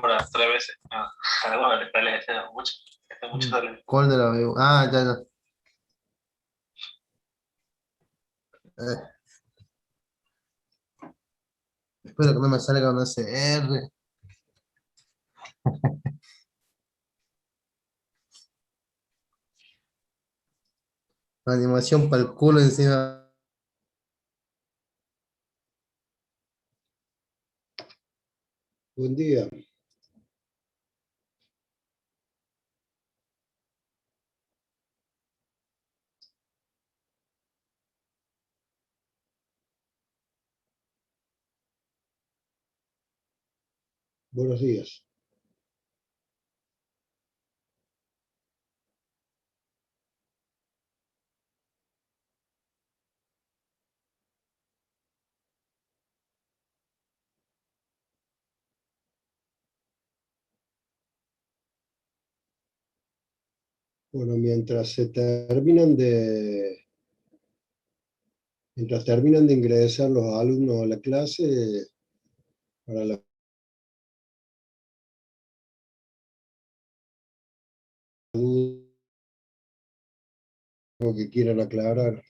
temporadas, 3 veces. Ah, bueno, le está leyendo mucho. Está mucho talento. ¿Cuál de la veo? Ah, ya, ya. Eh, espero que no me salga un SR. Animación para el culo encima. Buen día. Buenos días. Bueno, mientras terminan de ingresar los alumnos a la clase, para la duda que quieran aclarar.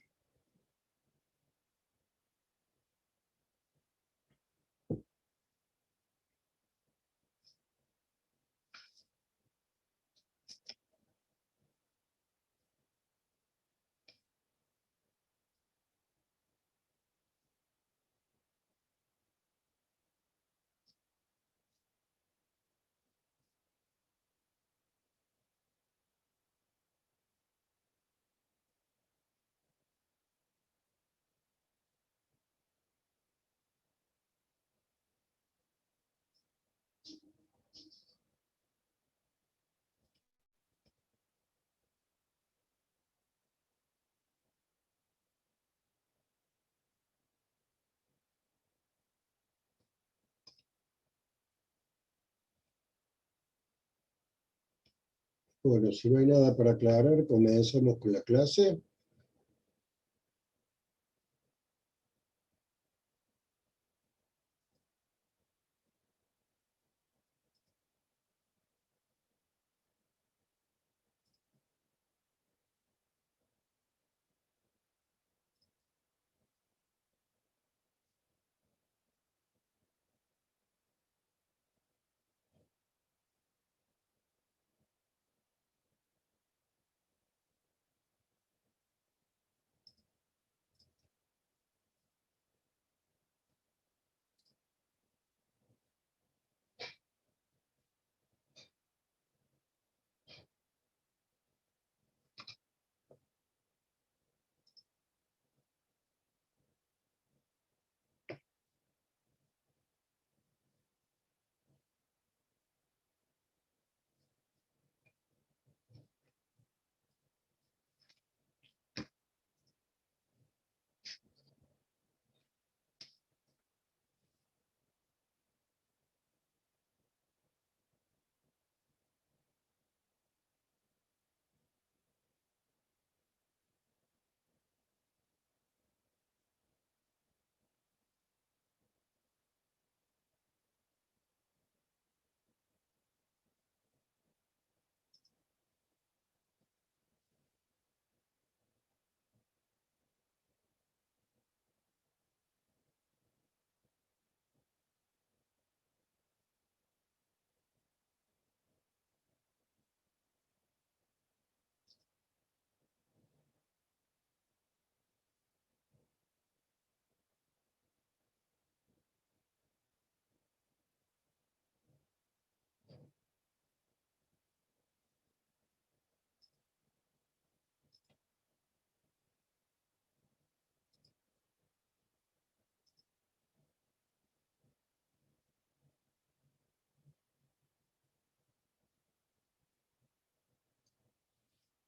Bueno, si no hay nada para aclarar, comenzamos con la clase.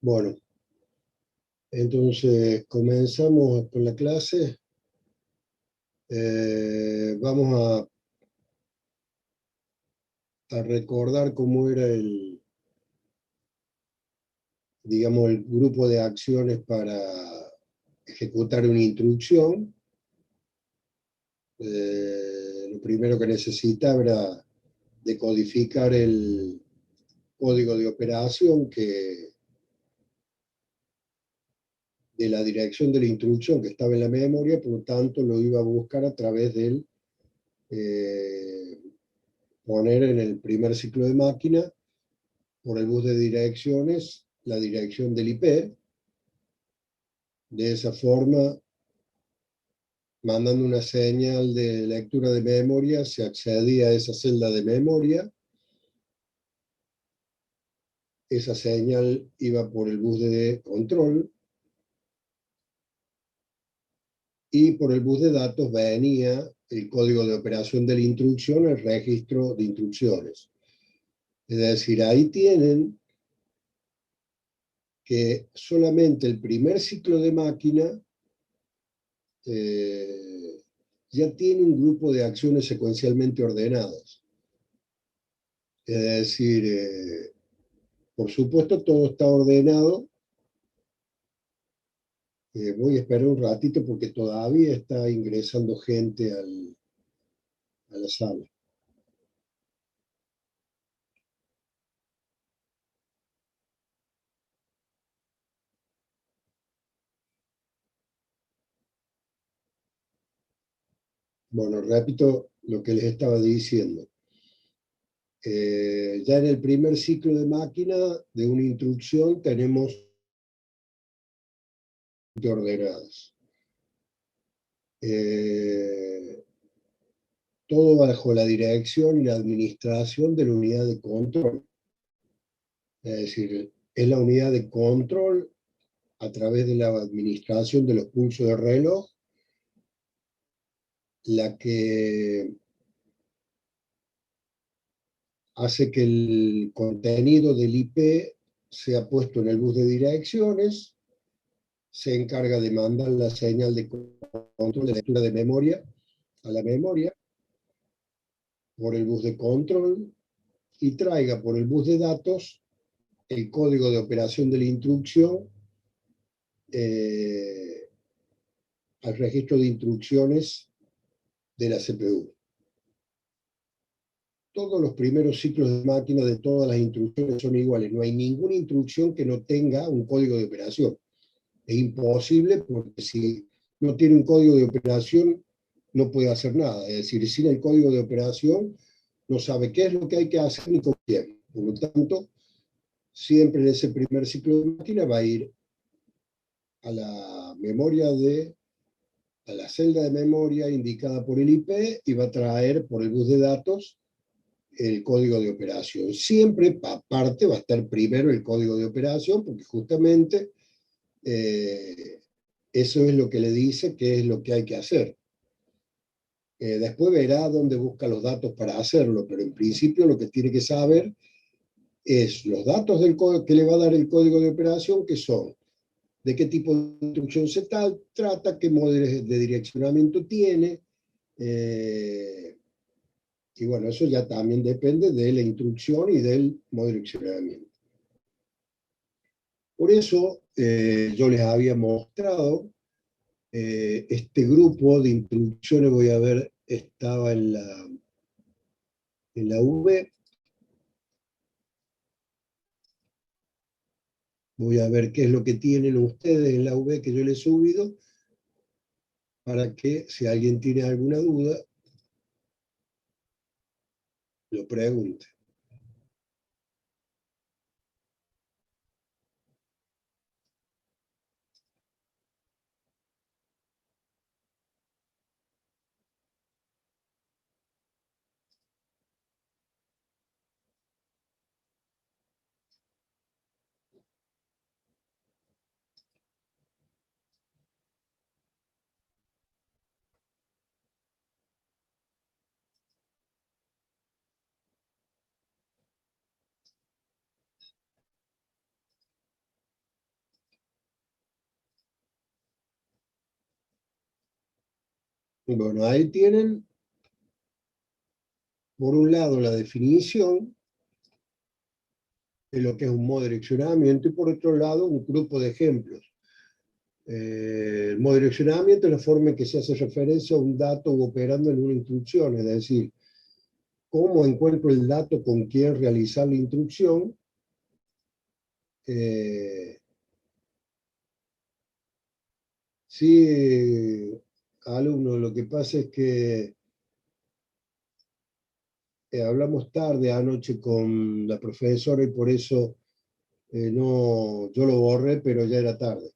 Bueno, entonces comenzamos con la clase. Vamos a recordar cómo era digamos, el grupo de acciones para ejecutar una instrucción. Lo primero que necesitaba era decodificar el código de operación de la dirección de la instrucción que estaba en la memoria, por lo tanto lo iba a buscar a través del poner en el primer ciclo de máquina, por el bus de direcciones, la dirección del IP. De esa forma, mandando una señal de lectura de memoria, se accedía a esa celda de memoria. Esa señal iba por el bus de control, y por el bus de datos venía el código de operación de la instrucción, el registro de instrucciones. Es decir, ahí tienen que solamente el primer ciclo de máquina ya tiene un grupo de acciones secuencialmente ordenadas. Es decir, por supuesto todo está ordenado. Voy a esperar un ratito porque todavía está ingresando gente a la sala. Bueno, repito lo que les estaba diciendo. Ya en el primer ciclo de máquina de una instrucción tenemos ordenadas. Todo bajo la dirección y la administración de la unidad de control. Es decir, es la unidad de control a través de la administración de los pulsos de reloj la que hace que el contenido del IP sea puesto en el bus de direcciones, se encarga de mandar la señal de control de lectura de memoria a la memoria por el bus de control y traiga por el bus de datos el código de operación de la instrucción al registro de instrucciones de la CPU. Todos los primeros ciclos de máquina de todas las instrucciones son iguales. No hay ninguna instrucción que no tenga un código de operación. Es imposible porque si no tiene un código de operación no puede hacer nada. Es decir, sin el código de operación no sabe qué es lo que hay que hacer ni con quién. Por lo tanto, siempre en ese primer ciclo de máquina va a ir a la memoria a la celda de memoria indicada por el IP y va a traer por el bus de datos el código de operación. Siempre, aparte, va a estar primero el código de operación, porque justamente eso es lo que le dice que es lo que hay que hacer. Después verá dónde busca los datos para hacerlo, pero en principio lo que tiene que saber es los datos del que le va a dar el código de operación, que son de qué tipo de instrucción se trata, qué modelos de direccionamiento tiene, y bueno, eso ya también depende de la instrucción y del modo de direccionamiento. Por eso yo les había mostrado este grupo de instrucciones, voy a ver, estaba en la V. Voy a ver qué es lo que tienen ustedes en la V que yo les he subido, para que si alguien tiene alguna duda, lo pregunte. Bueno, ahí tienen, por un lado, la definición de lo que es un modo de direccionamiento y por otro lado, un grupo de ejemplos. El modo de direccionamiento es la forma en que se hace referencia a un dato operando en una instrucción, es decir, cómo encuentro el dato con quién realizar la instrucción. Sí, alumno, lo que pasa es que hablamos tarde anoche con la profesora y por eso no, yo lo borré, pero ya era tarde.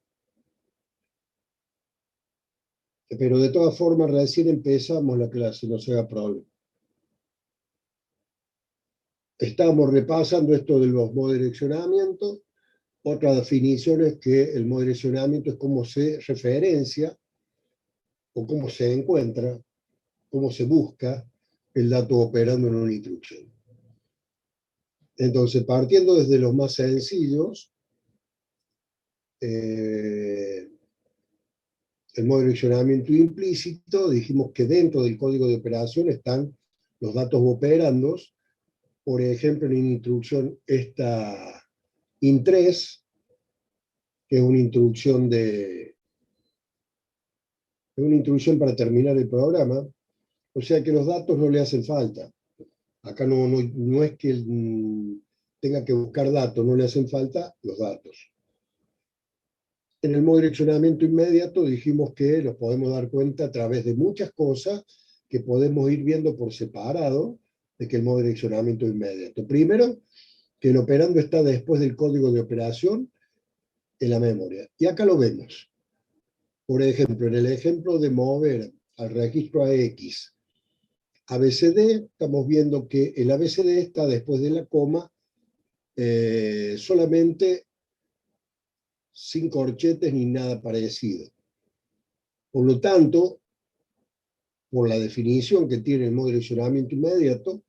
Pero de todas formas, recién empezamos la clase, no se haga problema. Estamos repasando esto de los modos de direccionamiento. Otra definición es que el modo de direccionamiento es cómo se referencia o cómo se encuentra, cómo se busca el dato operando en una instrucción. Entonces, partiendo desde los más sencillos, el modo de direccionamiento implícito, dijimos que dentro del código de operación están los datos operandos. Por ejemplo, en una instrucción esta IN3, que es una instrucción para terminar el programa, o sea que los datos no le hacen falta. Acá no es que tenga que buscar datos, no le hacen falta los datos. En el modo de direccionamiento inmediato dijimos que nos podemos dar cuenta a través de muchas cosas que podemos ir viendo por separado de que el modo de direccionamiento es inmediato. Primero, que el operando está después del código de operación en la memoria. Y acá lo vemos. Por ejemplo, en el ejemplo de mover al registro AX ABCD, estamos viendo que el ABCD está después de la coma, solamente sin corchetes ni nada parecido. Por lo tanto, por la definición que tiene el modo de direccionamiento inmediato,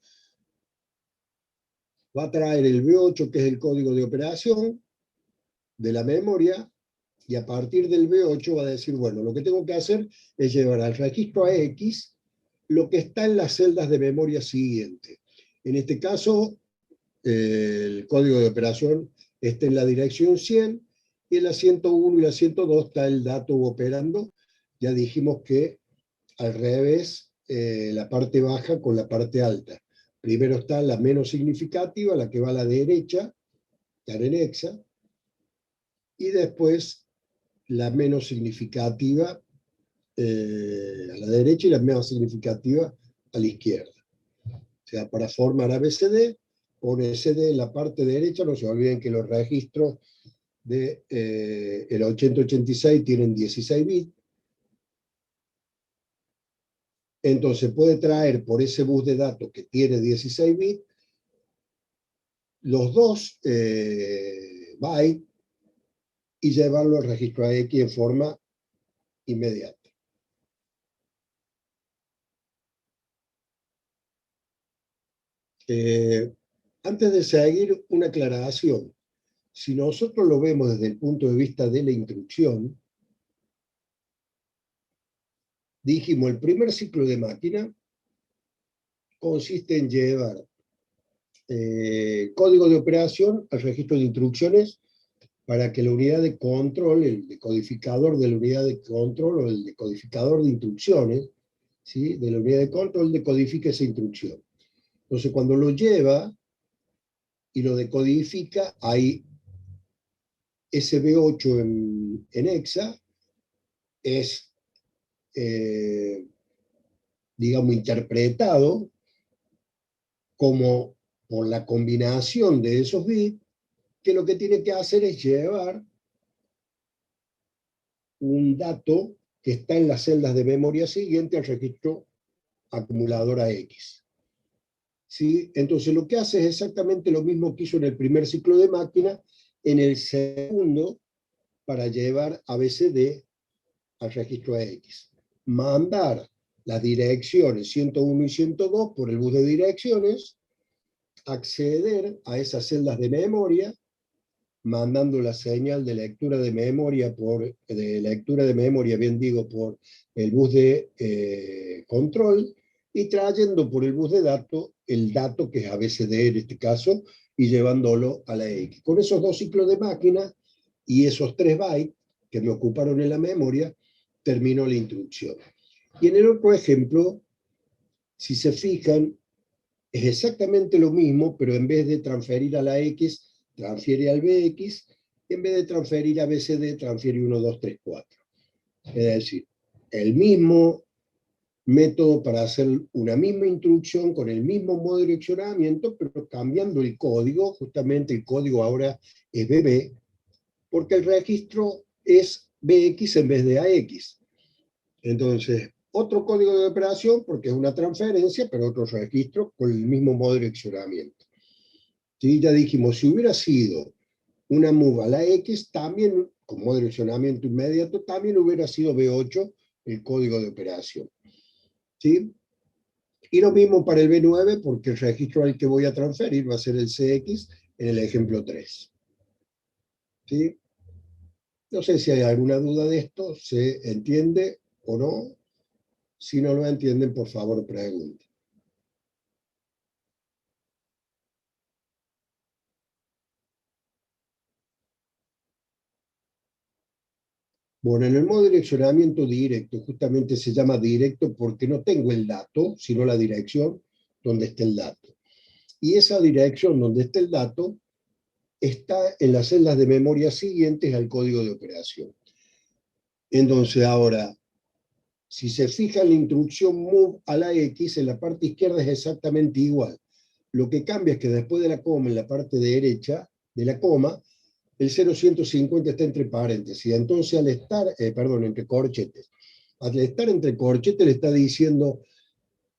va a traer el B8, que es el código de operación de la memoria, y a partir del B8 va a decir, bueno, lo que tengo que hacer es llevar al registro AX lo que está en las celdas de memoria siguiente. En este caso, el código de operación está en la dirección 100, y en la 101 y la 102 está el dato operando. Ya dijimos que al revés, la parte baja con la parte alta. Primero está la menos significativa, la que va a la derecha, la anexa, y después la menos significativa a la derecha y la menos significativa a la izquierda. O sea, para formar ABCD, pone CD en la parte derecha, no se olviden que los registros de el 8086 tienen 16 bits. Entonces puede traer por ese bus de datos que tiene 16 bits los dos bytes y llevarlo al registro AX en forma inmediata. Antes de seguir, una aclaración. Si nosotros lo vemos desde el punto de vista de la instrucción, dijimos, el primer ciclo de máquina consiste en llevar código de operación al registro de instrucciones para que la unidad de control, el decodificador de la unidad de control o el decodificador de instrucciones, ¿sí?, de la unidad de control decodifique esa instrucción. Entonces, cuando lo lleva y lo decodifica, hay ese B8 en hexa es, digamos, interpretado como por la combinación de esos bits, que lo que tiene que hacer es llevar un dato que está en las celdas de memoria siguiente al registro acumulador AX. ¿Sí? Entonces lo que hace es exactamente lo mismo que hizo en el primer ciclo de máquina, en el segundo, para llevar ABCD al registro AX. Mandar las direcciones 101 y 102 por el bus de direcciones, acceder a esas celdas de memoria, mandando la señal de lectura de memoria por el bus de control, y trayendo por el bus de datos el dato que es ABCD en este caso, y llevándolo a la X. Con esos dos ciclos de máquina y esos 3 bytes que me ocuparon en la memoria, terminó la instrucción. Y en el otro ejemplo, si se fijan, es exactamente lo mismo, pero en vez de transferir a la X, transfiere al BX, y en vez de transferir a BCD, transfiere 1, 2, 3, 4. Es decir, el mismo método para hacer una misma instrucción con el mismo modo de direccionamiento, pero cambiando el código. Justamente el código ahora es BB, porque el registro es BX en vez de AX. Entonces, otro código de operación, porque es una transferencia, pero otro registro con el mismo modo de direccionamiento. ¿Sí? Ya dijimos, si hubiera sido una move a la X, también, con modo de direccionamiento inmediato, también hubiera sido B8 el código de operación. ¿Sí? Y lo mismo para el B9, porque el registro al que voy a transferir va a ser el CX en el ejemplo 3. ¿Sí? No sé si hay alguna duda de esto, ¿se entiende o no? Si no lo entienden, por favor, pregunten. Bueno, en el modo de direccionamiento directo, justamente se llama directo porque no tengo el dato, sino la dirección donde está el dato. Y esa dirección donde está el dato está en las celdas de memoria siguientes al código de operación. Entonces, ahora, si se fija en la instrucción move a la X, en la parte izquierda es exactamente igual. Lo que cambia es que después de la coma, en la parte derecha de la coma, el 0150 está entre paréntesis. Entonces, al estar, entre corchetes. Al estar entre corchetes le está diciendo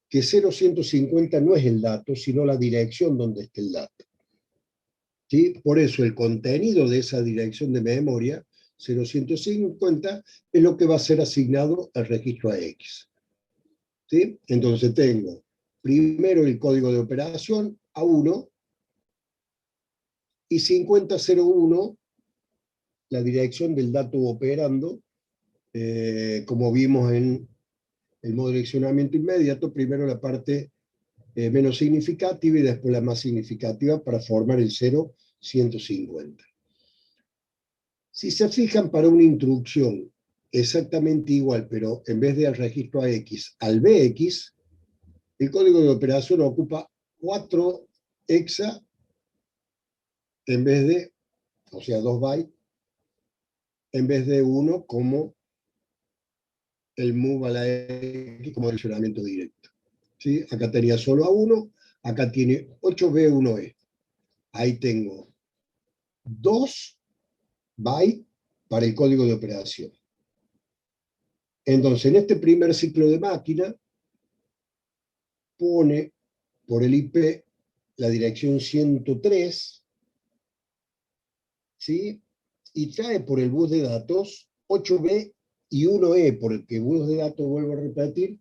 que 0150 no es el dato, sino la dirección donde está el dato. ¿Sí? Por eso el contenido de esa dirección de memoria, 0150, es lo que va a ser asignado al registro AX. ¿Sí? Entonces tengo primero el código de operación A1 y 5001 la dirección del dato operando, como vimos en el modo de direccionamiento inmediato, primero la parte menos significativa y después la más significativa para formar el 0150. Si se fijan, para una instrucción exactamente igual, pero en vez de al registro AX, al BX, el código de operación ocupa 4 hexa en vez de, o sea, 2 bytes, en vez de 1 como el move a la X como direccionamiento directo. ¿Sí? Acá tenía solo A1, acá tiene 8B1E. Ahí tengo 2 bytes para el código de operación. Entonces, en este primer ciclo de máquina, pone por el IP la dirección 103, ¿sí? Y trae por el bus de datos 8B y 1E, porque el bus de datos, vuelvo a repetir,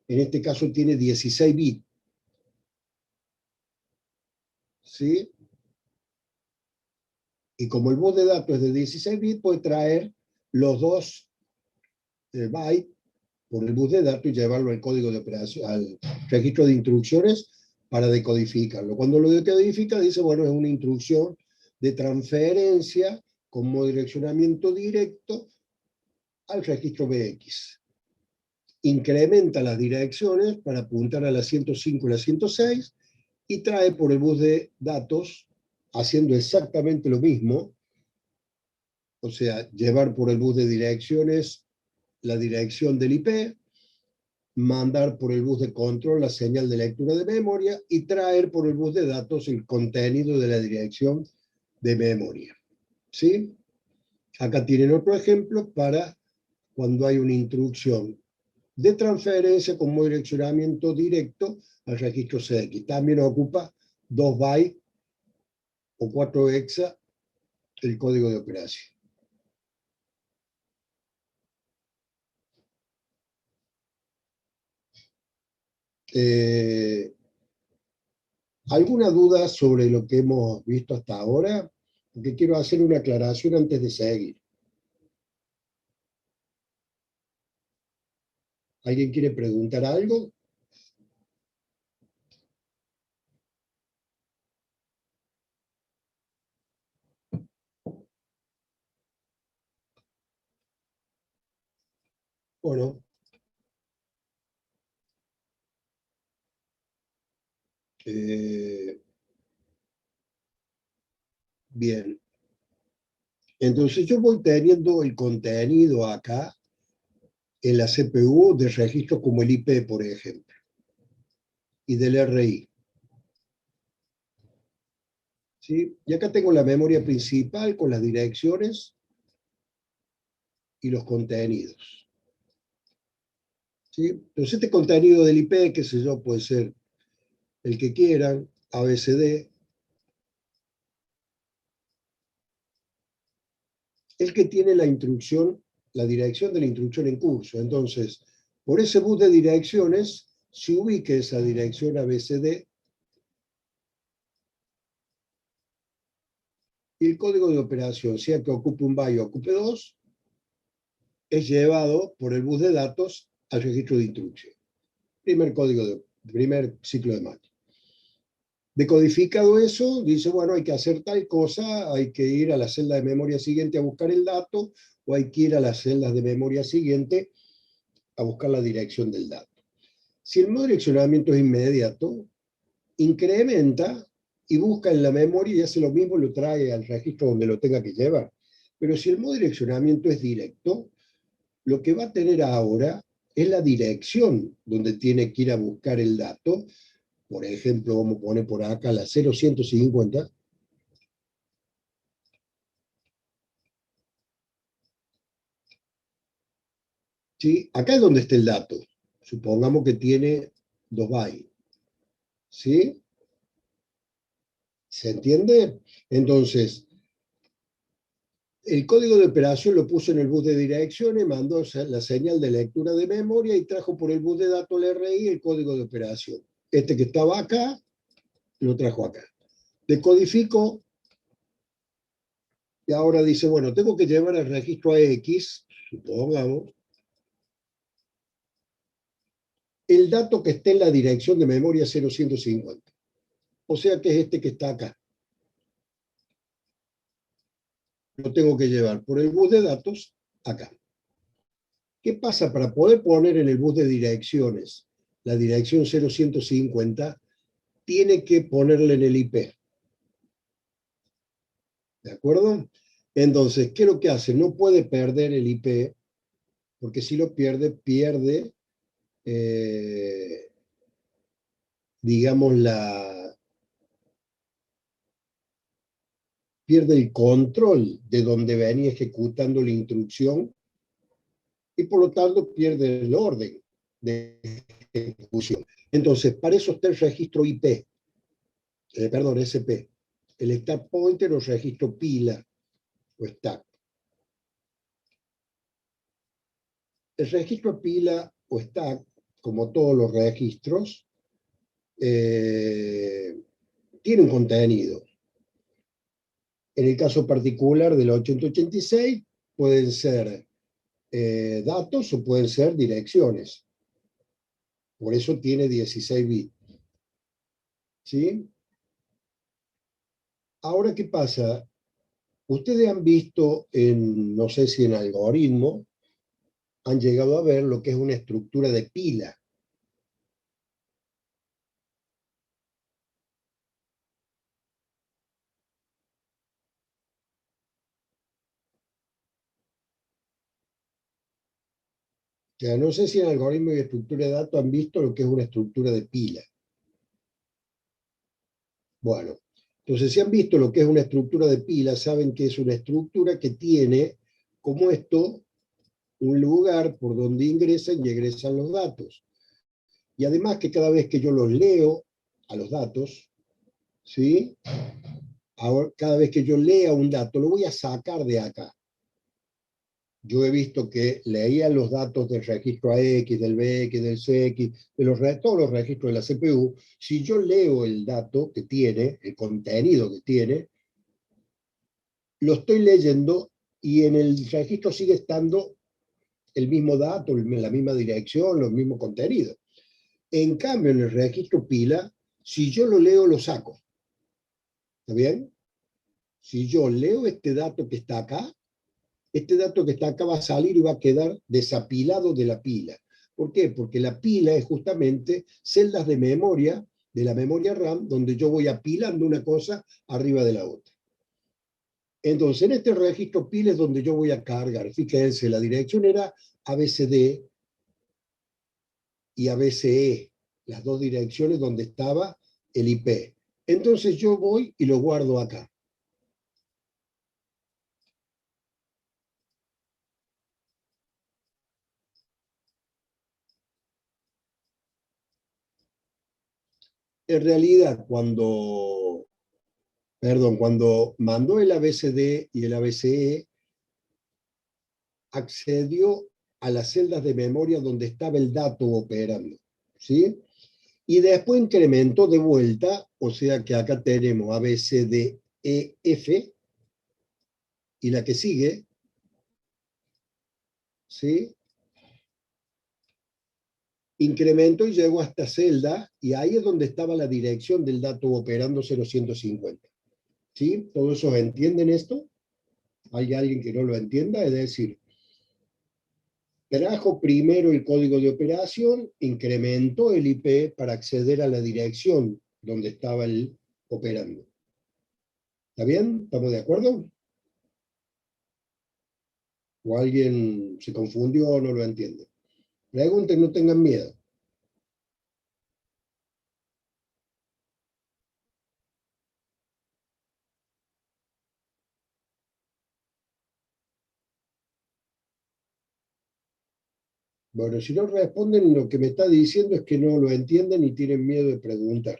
en este caso tiene 16 bits. ¿Sí? Y como el bus de datos es de 16 bits, puede traer los 2 bytes por el bus de datos y llevarlo al código de operación, al registro de instrucciones para decodificarlo. Cuando lo decodifica, dice, bueno, es una instrucción de transferencia como direccionamiento directo al registro BX. Incrementa las direcciones para apuntar a la 105 y la 106 y trae por el bus de datos, haciendo exactamente lo mismo, o sea, llevar por el bus de direcciones la dirección del IP, mandar por el bus de control la señal de lectura de memoria y traer por el bus de datos el contenido de la dirección de memoria. ¿Sí? Acá tienen otro ejemplo para cuando hay una instrucción de transferencia como direccionamiento directo al registro CX. También ocupa 2 bytes o 4 hexa el código de operación. ¿Alguna duda sobre lo que hemos visto hasta ahora? Porque quiero hacer una aclaración antes de seguir. ¿Alguien quiere preguntar algo? Bueno, Bien. Entonces yo voy teniendo el contenido acá en la CPU de registros como el IP, por ejemplo, y del RI. ¿Sí? Y acá tengo la memoria principal con las direcciones y los contenidos. ¿Sí? Entonces este contenido del IP, qué sé yo, puede ser el que quieran, ABCD, el que tiene la instrucción, la dirección de la instrucción en curso. Entonces, por ese bus de direcciones, se ubique esa dirección ABCD y el código de operación, sea que ocupe un byte o ocupe dos, es llevado por el bus de datos al registro de instrucción. Primer ciclo de máquina. Decodificado eso, dice, bueno, hay que hacer tal cosa, hay que ir a la celda de memoria siguiente a buscar el dato, o hay que ir a las celdas de memoria siguiente a buscar la dirección del dato. Si el modo de direccionamiento es inmediato, incrementa y busca en la memoria y hace lo mismo, lo trae al registro donde lo tenga que llevar. Pero si el modo de direccionamiento es directo, lo que va a tener ahora es la dirección donde tiene que ir a buscar el dato. Por ejemplo, vamos a poner por acá la 0150. ¿Sí? Acá es donde está el dato. Supongamos que tiene 2 bytes. ¿Sí? ¿Se entiende? Entonces, el código de operación lo puso en el bus de direcciones, mandó la señal de lectura de memoria y trajo por el bus de datos el RI el código de operación. Este que estaba acá, lo trajo acá. Decodifico y ahora dice, bueno, tengo que llevar el registro a X, supongamos, el dato que esté en la dirección de memoria 0150. O sea que es este que está acá. Lo tengo que llevar por el bus de datos acá. ¿Qué pasa? Para poder poner en el bus de direcciones la dirección 0150, tiene que ponerle en el IP. ¿De acuerdo? Entonces, ¿qué es lo que hace? No puede perder el IP, porque si lo pierde, pierde, digamos, pierde el control de donde venía ejecutando la instrucción y por lo tanto pierde el orden de ejecución. Entonces, para eso está el registro IP, perdón, SP, el stack pointer o registro pila o stack. El registro pila o stack, como todos los registros, tiene un contenido. En el caso particular del 8086, pueden ser datos o pueden ser direcciones. Por eso tiene 16 bits. ¿Sí? Ahora, ¿qué pasa? Ustedes han visto, no sé si en algoritmo, han llegado a ver lo que es una estructura de pila. O sea, no sé si en algoritmo y estructura de datos han visto lo que es una estructura de pila. Bueno, entonces si han visto lo que es una estructura de pila, saben que es una estructura que tiene, como esto, un lugar por donde ingresan y egresan los datos. Y además que cada vez que yo los leo a los datos, ¿sí? Ahora, cada vez que yo lea un dato, lo voy a sacar de acá. Yo he visto que leía los datos del registro AX, del BX, del CX, todos los registros de la CPU. Si yo leo el dato que tiene, el contenido que tiene, lo estoy leyendo y en el registro sigue estando el mismo dato, la misma dirección, los mismos contenidos. En cambio, en el registro pila, si yo lo leo, lo saco. ¿Está bien? Si yo leo este dato que está acá, este dato que está acá va a salir y va a quedar desapilado de la pila. ¿Por qué? Porque la pila es justamente celdas de memoria de la memoria RAM, donde yo voy apilando una cosa arriba de la otra. Entonces, en este registro pila es donde yo voy a cargar. Fíjense, la dirección era ABCD y ABCE, las dos direcciones donde estaba el IP. Entonces yo voy y lo guardo acá. En realidad, cuando mandó el ABCD y el ABCE, accedió a las celdas de memoria donde estaba el dato operando, ¿sí? Y después incrementó de vuelta, o sea que acá tenemos ABCDEF, y la que sigue, ¿sí? Incrementó y llegó a esta celda, y ahí es donde estaba la dirección del dato operando 0150. ¿Sí? ¿Todos esos entienden esto? ¿Hay alguien que no lo entienda? Es decir, trajo primero el código de operación, incrementó el IP para acceder a la dirección donde estaba el operando. ¿Está bien? ¿Estamos de acuerdo? ¿O alguien se confundió o no lo entiende? Pregunten, no tengan miedo. Bueno, si no responden, lo que me está diciendo es que no lo entienden y tienen miedo de preguntar.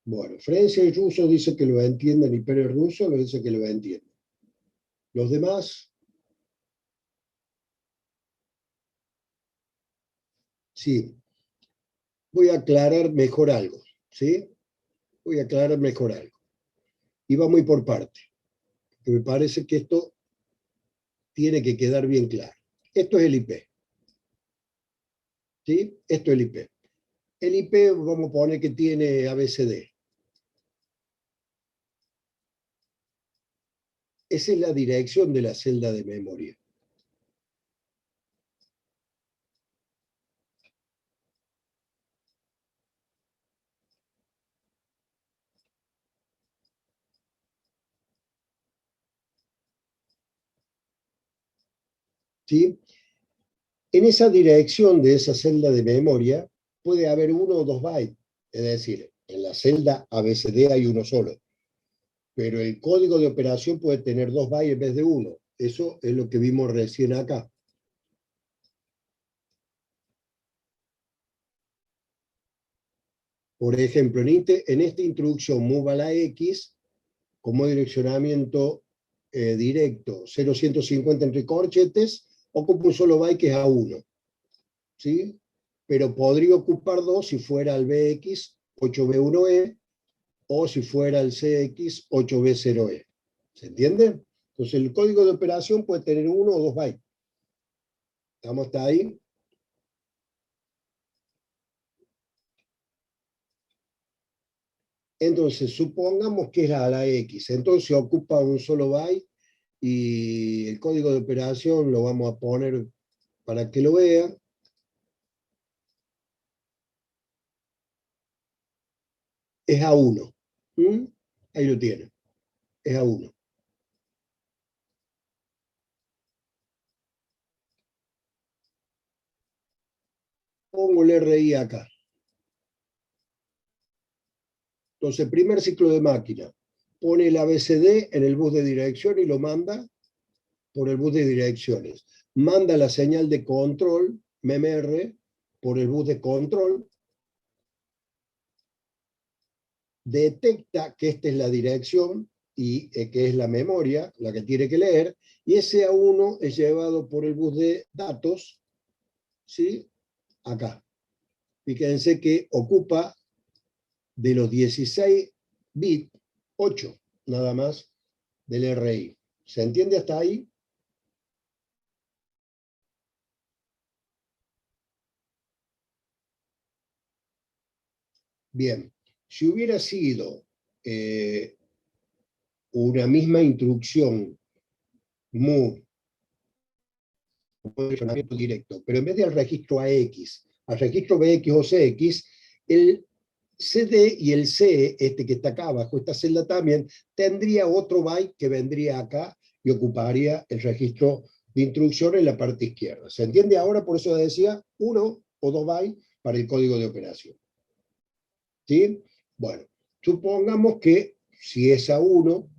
Bueno, Francia y Russo dice que lo entienden y Pérez Russo lo dice que lo entiende. Los demás, sí. Voy a aclarar mejor algo, ¿sí? Voy a aclarar mejor algo. Y va muy por parte, que me parece que esto tiene que quedar bien claro. Esto es el IP, ¿sí? Esto es el IP. El IP, vamos a poner que tiene ABCD. Esa es la dirección de la celda de memoria. ¿Sí? En esa dirección de esa celda de memoria puede haber 1 o 2 bytes. Es decir, en la celda ABCD hay uno solo. Pero el código de operación puede tener 2 bytes en vez de 1. Eso es lo que vimos recién acá. Por ejemplo, en esta instrucción move a la X, como direccionamiento directo 0150 entre corchetes, ocupa un solo byte que es A1. ¿Sí? Pero podría ocupar 2 si fuera el BX 8B1E o si fuera el CX 8B0E. ¿Se entiende? Entonces el código de operación puede tener 1 o 2 bytes. ¿Estamos hasta ahí? Entonces, supongamos que es a la X, entonces ocupa un solo byte y el código de operación lo vamos a poner para que lo vean. Es A1. ¿Mm? Ahí lo tiene. Es A1. Pongo el RI acá. Entonces, primer ciclo de máquina. Pone el ABCD en el bus de dirección y lo manda por el bus de direcciones. Manda la señal de control, MMR, por el bus de control. Detecta que esta es la dirección y que es la memoria, la que tiene que leer, y ese A1 es llevado por el bus de datos, ¿sí? Acá. Fíjense que ocupa de los 16 bits, 8 nada más del RI. ¿Se entiende hasta ahí? Bien, si hubiera sido una misma instrucción move como direccionamiento directo, pero en vez de al registro AX, al registro BX o CX, el CD y el C, este que está acá abajo, esta celda también, tendría otro byte que vendría acá y ocuparía el registro de instrucción en la parte izquierda. ¿Se entiende ahora? Por eso decía 1 o 2 bytes para el código de operación. ¿Sí? Bueno, supongamos que si es A1,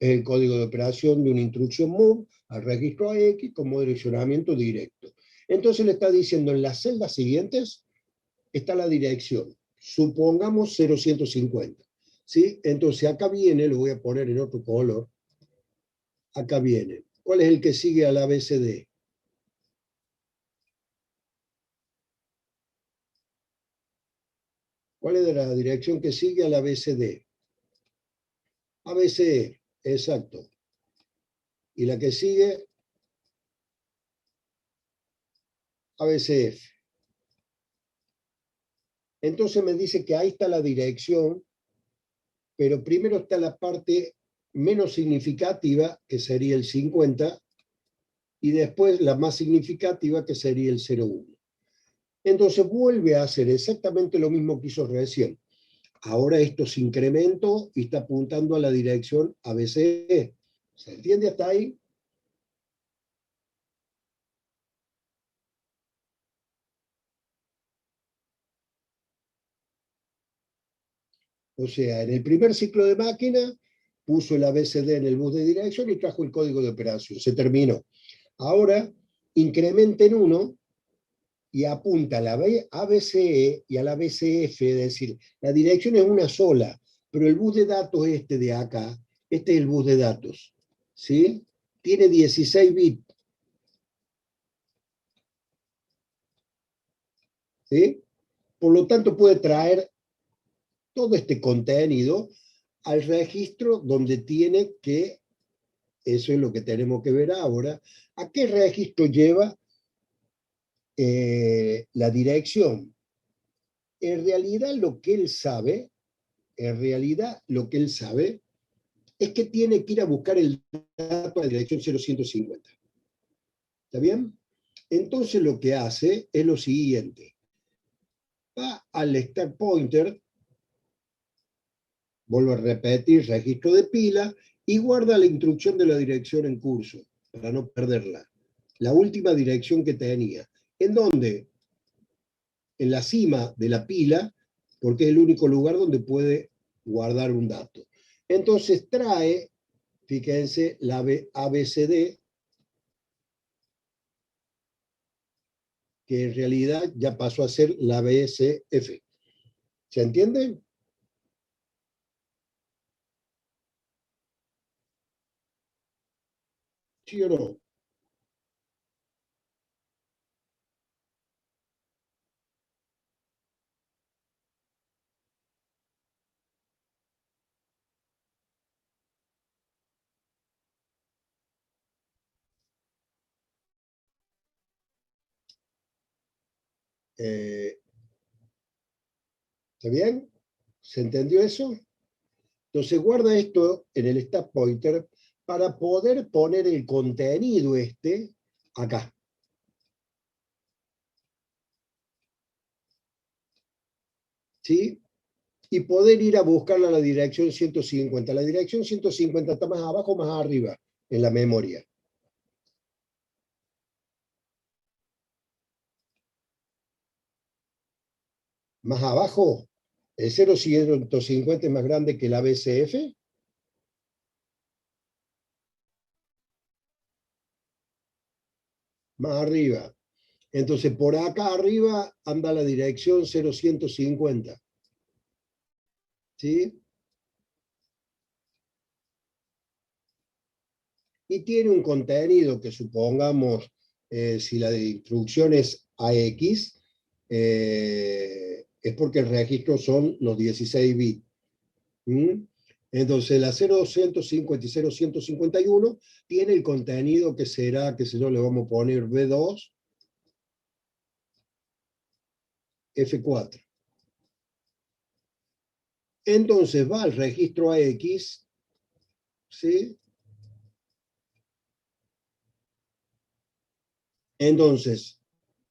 es el código de operación de una instrucción move al registro AX como direccionamiento directo. Entonces le está diciendo en las celdas siguientes está la dirección. Supongamos 0150. ¿Sí? Entonces acá viene, lo voy a poner en otro color, acá viene. ¿Cuál es el que sigue al ABCD? ¿Cuál es la dirección que sigue al ABCD? ABCE, exacto. Y la que sigue, ABCF. Entonces me dice que ahí está la dirección, pero primero está la parte menos significativa, que sería el 50, y después la más significativa, que sería el 01. Entonces vuelve a hacer exactamente lo mismo que hizo recién. Ahora esto se incrementó y está apuntando a la dirección ABCE. ¿Se entiende hasta ahí? O sea, en el primer ciclo de máquina puso el ABCD en el bus de dirección y trajo el código de operación. Se terminó. Ahora incrementa en 1 y apunta a la ABCE y a la ABCF, es decir, la dirección es una sola, pero el bus de datos este de acá, este es el bus de datos, ¿sí? Tiene 16 bits, ¿sí? Por lo tanto puede traer todo este contenido al registro donde tiene que, eso es lo que tenemos que ver ahora, a qué registro lleva la dirección. En realidad lo que él sabe, es que tiene que ir a buscar el dato a la dirección 0150. ¿Está bien? Entonces lo que hace es lo siguiente. Va al stack pointer, vuelvo a repetir, registro de pila, y guarda la instrucción de la dirección en curso, para no perderla. La última dirección que tenía. ¿En dónde? En la cima de la pila, porque es el único lugar donde puede guardar un dato. Entonces trae, fíjense, la ABCD, que en realidad ya pasó a ser la BSF. ¿Se entiende? ¿Sí o no? ¿Está bien? ¿Se entendió eso? Entonces guarda esto en el stack pointer para poder poner el contenido este acá. ¿Sí? Y poder ir a buscarla a la dirección 150. La dirección 150 está más abajo o más arriba en la memoria. Más abajo, el 0150 es más grande que la BCF. Más arriba. Entonces, por acá arriba anda la dirección 0150. ¿Sí? Y tiene un contenido que supongamos, si la instrucción es AX, es porque el registro son los 16 bits. ¿Mm? Entonces, la 0150 y 0151 tiene el contenido que será, que sé yo, le vamos a poner B2, F4. Entonces va al registro AX, ¿sí? Entonces,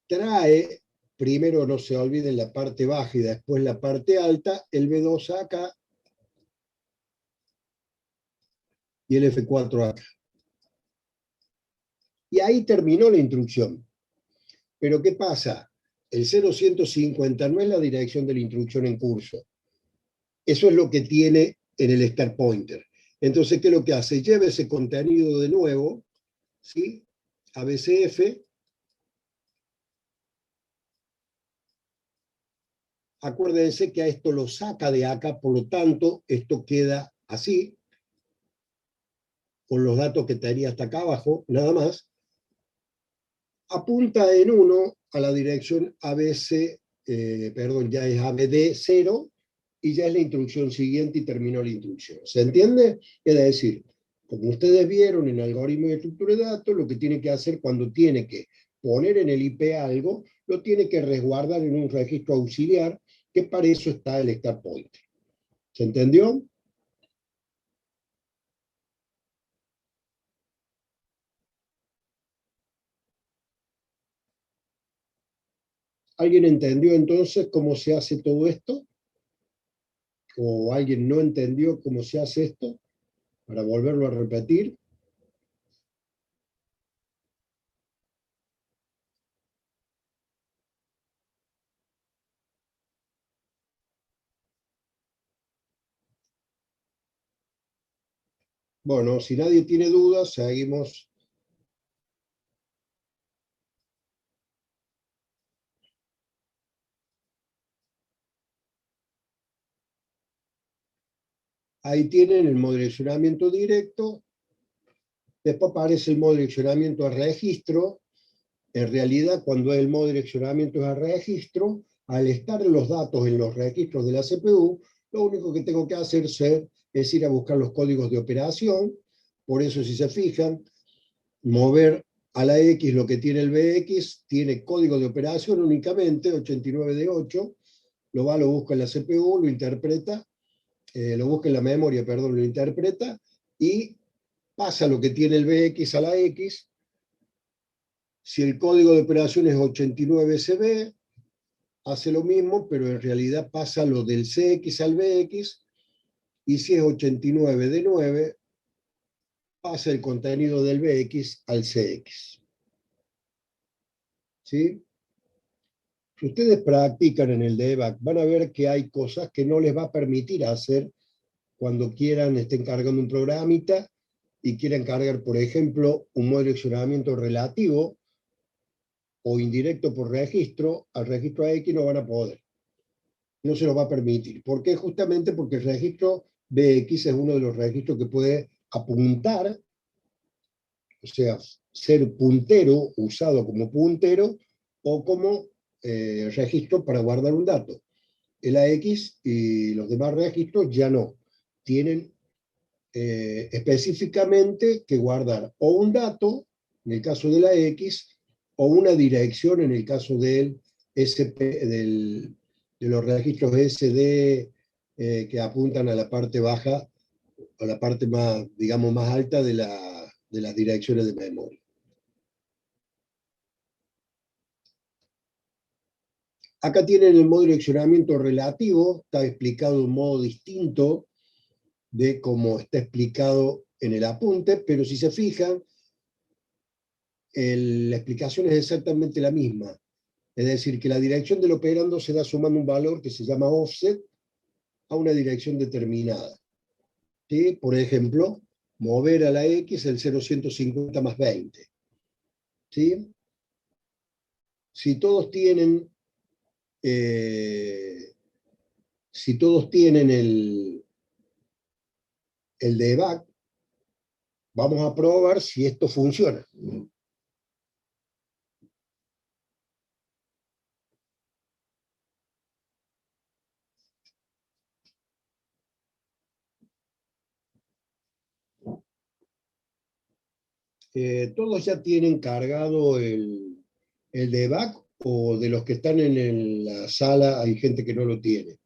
trae, primero no se olviden la parte baja y después la parte alta, el B2 acá y el F4 acá. Y ahí terminó la instrucción. Pero ¿qué pasa? El 0150 no es la dirección de la instrucción en curso. Eso es lo que tiene en el start pointer. Entonces, ¿qué es lo que hace? Lleva ese contenido de nuevo, ¿sí? A BCF. Acuérdense que a esto lo saca de acá, por lo tanto, esto queda así, con los datos que tenía hasta acá abajo, nada más. Apunta en 1 a la dirección ABC, ya es ABD 0, y ya es la instrucción siguiente y terminó la instrucción. ¿Se entiende? Es decir, como ustedes vieron en algoritmo de estructura de datos, lo que tiene que hacer cuando tiene que poner en el IP algo, lo tiene que resguardar en un registro auxiliar, que para eso está el start pointer. ¿Se entendió? ¿Alguien entendió entonces cómo se hace todo esto? ¿O alguien no entendió cómo se hace esto? Para volverlo a repetir. Bueno, si nadie tiene dudas, seguimos. Ahí tienen el modo direccionamiento directo. Después aparece el modo direccionamiento a registro. En realidad, cuando el modo direccionamiento es a registro, al estar los datos en los registros de la CPU, lo único que tengo que hacer es ir a buscar los códigos de operación. Por eso, si se fijan, mover a la X lo que tiene el BX, tiene código de operación únicamente, 89D8, lo busca en la CPU, lo interpreta, lo busca en la memoria, perdón, lo interpreta, y pasa lo que tiene el BX a la X. Si el código de operación es 89CB, hace lo mismo, pero en realidad pasa lo del CX al BX, y si es 89D9, pasa el contenido del BX al CX. ¿Sí? Si ustedes practican en el debug, van a ver que hay cosas que no les va a permitir hacer cuando quieran, estén cargando un programita y quieran cargar, por ejemplo, un modo de direccionamiento relativo o indirecto por registro, al registro X no van a poder. No se los va a permitir. ¿Por qué? Justamente porque el registro BX es uno de los registros que puede apuntar, o sea, ser puntero, usado como puntero, o como registro para guardar un dato. El AX y los demás registros ya no. Tienen específicamente que guardar o un dato, en el caso de la X, o una dirección en el caso del SP, de los registros SD que apuntan a la parte baja, a la parte más, digamos, más alta de las direcciones de memoria. Acá tienen el modo de direccionamiento relativo, está explicado de un modo distinto de cómo está explicado en el apunte, pero si se fijan, la explicación es exactamente la misma. Es decir, que la dirección del operando se da sumando un valor que se llama offset a una dirección determinada. ¿Sí? Por ejemplo, mover a la X el 0,150 más 20. ¿Sí? Si todos tienen, si todos tienen el debug, vamos a probar si esto funciona. ¿Todos ya tienen cargado el debug o de los que están en la sala hay gente que no lo tiene?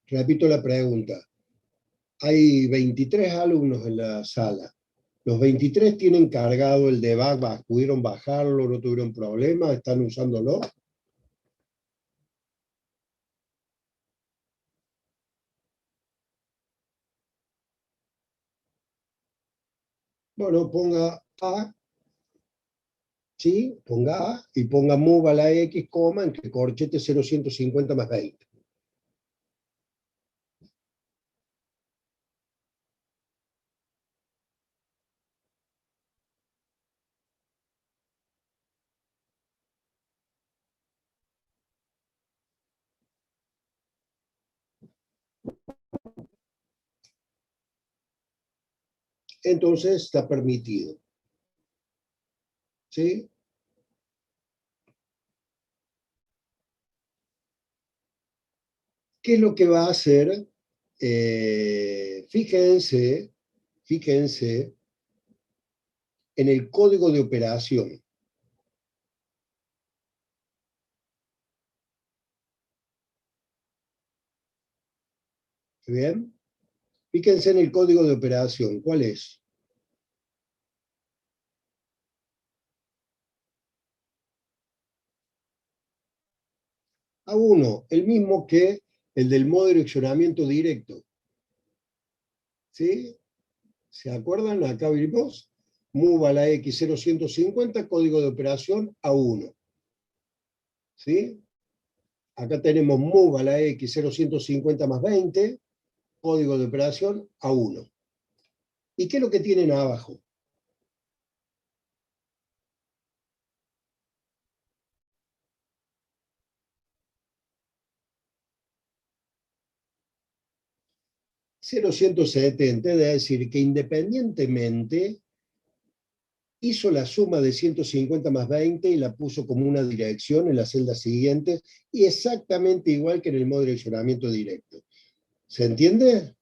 Repito la pregunta. Hay 23 alumnos en la sala. ¿Los 23 tienen cargado el debug? ¿Pudieron bajarlo? ¿No tuvieron problemas? ¿Están usándolo? Bueno, ponga A, ¿sí? Ponga A y ponga move a la X, entre corchete 0,150 más 20. Entonces está permitido. ¿Sí? ¿Qué es lo que va a hacer? Fíjense en el código de operación. ¿Bien? Fíjense en el código de operación. ¿Cuál es? A1, el mismo que el del modo de direccionamiento directo. ¿Sí? ¿Se acuerdan? Acá vimos move a la X 0150, código de operación A1. ¿Sí? Acá tenemos move a la X 0150 más 20, código de operación A1. ¿Y qué es lo que tienen abajo? Cero ciento setenta, es decir, que independientemente hizo la suma de 150 más 20 y la puso como una dirección en las celdas siguientes, y exactamente igual que en el modo de direccionamiento directo. ¿Se entiende?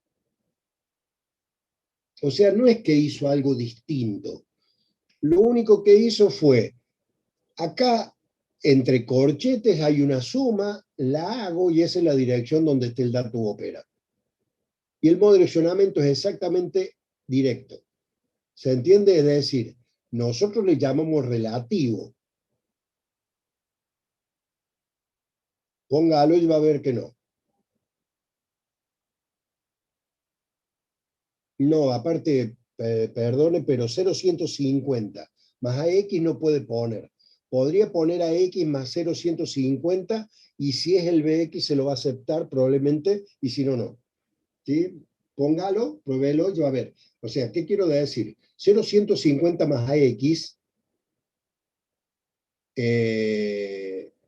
O sea, no es que hizo algo distinto. Lo único que hizo fue, acá entre corchetes hay una suma, la hago y esa es la dirección donde esté el dato opera. Y el modo de direccionamiento es exactamente directo. ¿Se entiende? Es decir, nosotros le llamamos relativo. Póngalo y va a ver que no. No, aparte, perdone, pero 0,150 más AX no puede poner. Podría poner a X más 0,150 y si es el BX se lo va a aceptar probablemente y si no, no. ¿Sí? Póngalo, pruébelo y va a ver. O sea, ¿qué quiero decir? 0,150 más AX,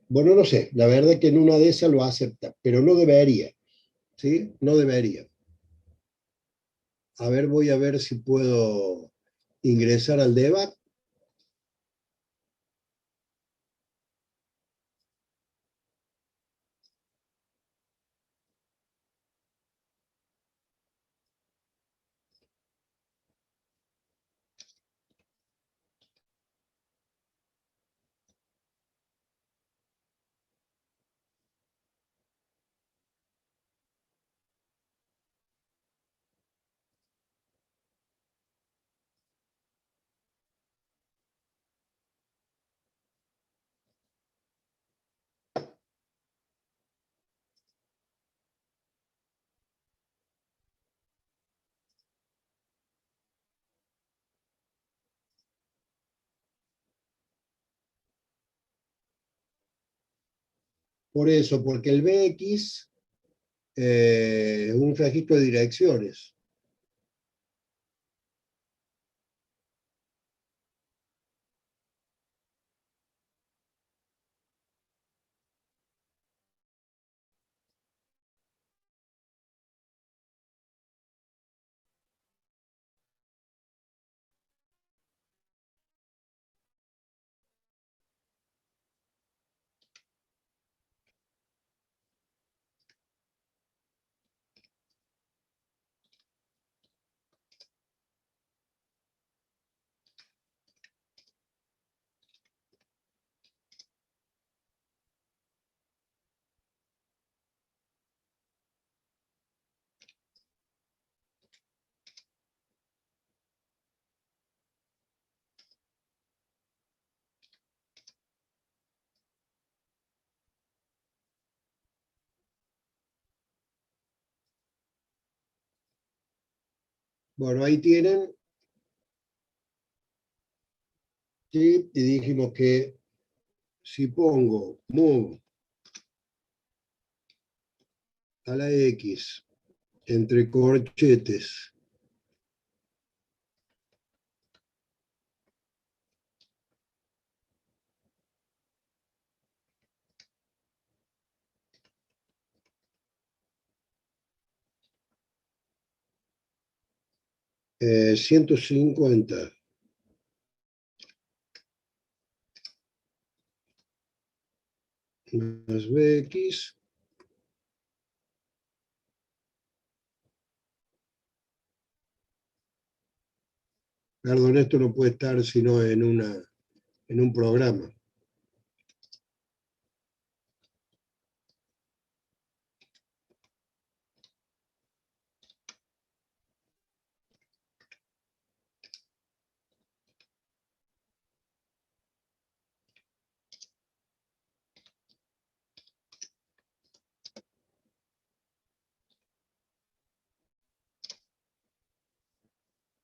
bueno, no sé, la verdad es que en una de esas lo acepta, pero no debería. ¿Sí? No debería. A ver, voy a ver si puedo ingresar al debate. Por eso, porque el BX es un registro de direcciones. Bueno, ahí tienen. ¿Sí? Y dijimos que si pongo move a la X entre corchetes eh, 150 más Bx, perdón, esto no puede estar sino en un programa.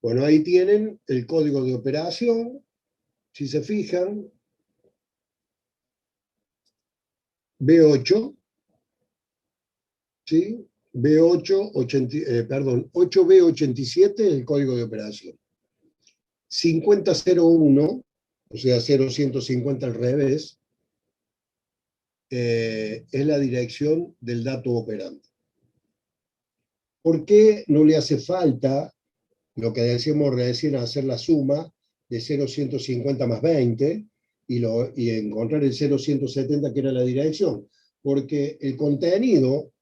Bueno, ahí tienen el código de operación. Si se fijan, B8, ¿sí? B8, 8B87 es el código de operación. 5001, o sea, 0150 al revés, es la dirección del dato operando. ¿Por qué no le hace falta lo que decíamos recién, hacer la suma de 0,150 más 20 y encontrar el 0,170 que era la dirección? Porque el contenido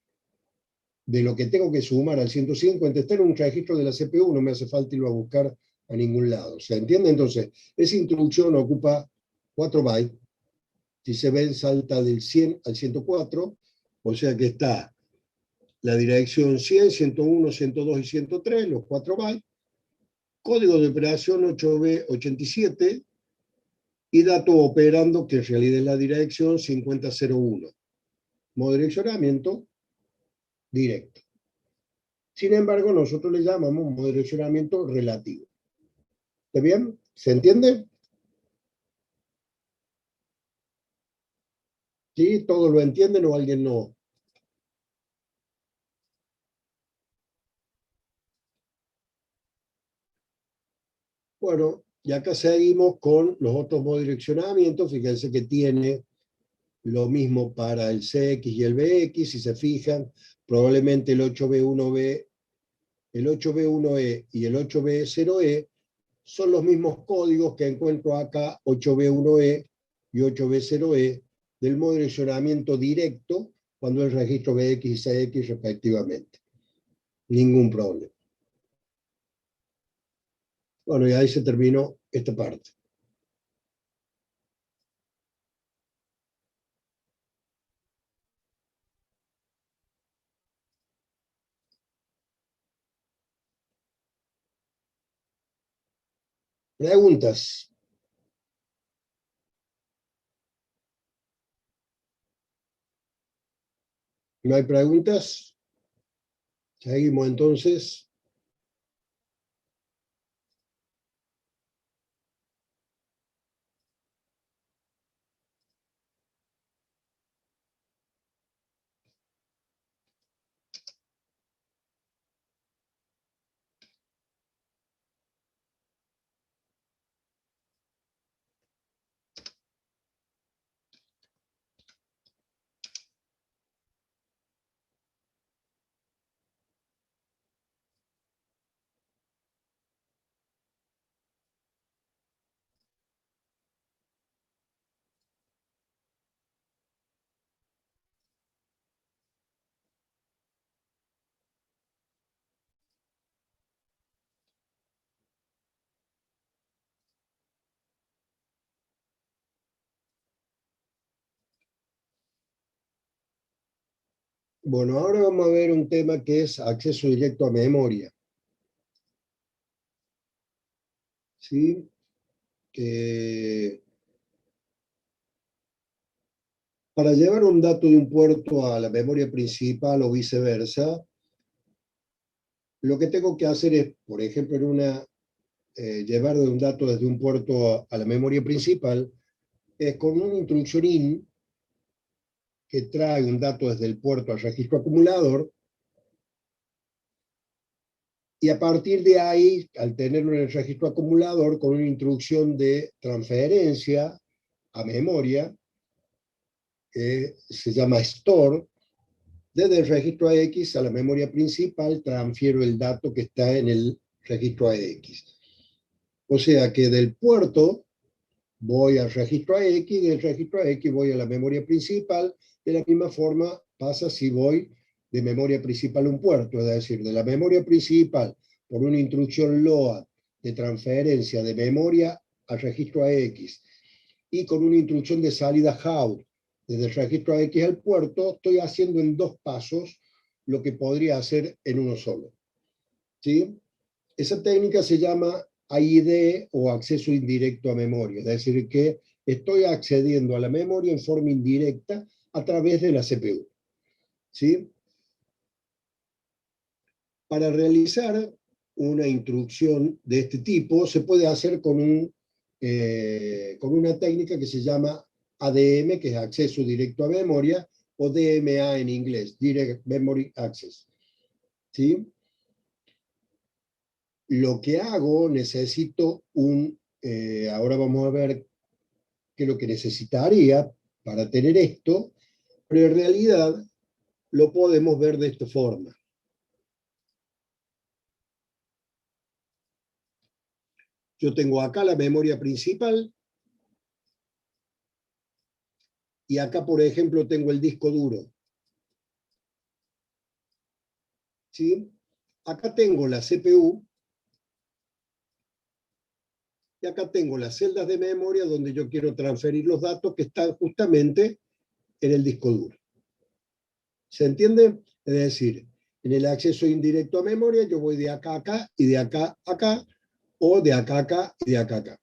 de lo que tengo que sumar al 150 está en un registro de la CPU, no me hace falta irlo a buscar a ningún lado. ¿Se entiende? Entonces, esa instrucción ocupa 4 bytes. Si se ven, salta del 100 al 104, o sea que está la dirección 100, 101, 102 y 103, los 4 bytes, código de operación 8B87 y dato operando, que en realidad es la dirección 5001. Modo de direccionamiento directo. Sin embargo, nosotros le llamamos modo de direccionamiento relativo. ¿Está bien? ¿Se entiende? ¿Sí? ¿Todos lo entienden o alguien no? Bueno, y acá seguimos con los otros modos de direccionamiento. Fíjense que tiene lo mismo para el CX y el BX. Si se fijan, probablemente el 8B1B, el 8B1E y el 8B0E son los mismos códigos que encuentro acá, 8B1E y 8B0E, del modo de direccionamiento directo cuando el registro BX y CX respectivamente. Ningún problema. Bueno, y ahí se terminó esta parte. Preguntas. ¿No hay preguntas? Seguimos entonces. Bueno, ahora vamos a ver un tema que es acceso directo a memoria. ¿Sí? Para llevar un dato de un puerto a la memoria principal o viceversa, Lo que tengo que hacer es, por ejemplo, llevar de un dato desde un puerto a la memoria principal, es con una instrucción IN que trae un dato desde el puerto al registro acumulador, y a partir de ahí, al tenerlo en el registro acumulador, con una instrucción de transferencia a memoria, que se llama store, desde el registro AX a la memoria principal transfiero el dato que está en el registro AX. O sea que del puerto voy al registro AX, y del registro AX voy a la memoria principal. De la misma forma pasa si voy de memoria principal a un puerto, es decir, de la memoria principal por una instrucción LOAD de transferencia de memoria al registro AX y con una instrucción de salida HAUT desde el registro AX al puerto, estoy haciendo en 2 pasos lo que podría hacer en uno solo. ¿Sí? Esa técnica se llama AID o acceso indirecto a memoria, es decir, que estoy accediendo a la memoria en forma indirecta a través de la CPU. ¿Sí? Para realizar una instrucción de este tipo se puede hacer con una técnica que se llama ADM, que es acceso directo a memoria, o DMA en inglés, Direct Memory Access. ¿Sí? Lo que hago, necesito ahora vamos a ver qué es lo que necesitaría para tener esto, pero en realidad lo podemos ver de esta forma. Yo tengo acá la memoria principal, y acá, por ejemplo, tengo el disco duro. ¿Sí? Acá tengo la CPU, y acá tengo las celdas de memoria donde yo quiero transferir los datos que están justamente en el disco duro. ¿Se entiende? Es decir, en el acceso indirecto a memoria yo voy de acá a acá y de acá a acá, o de acá a acá y de acá a acá.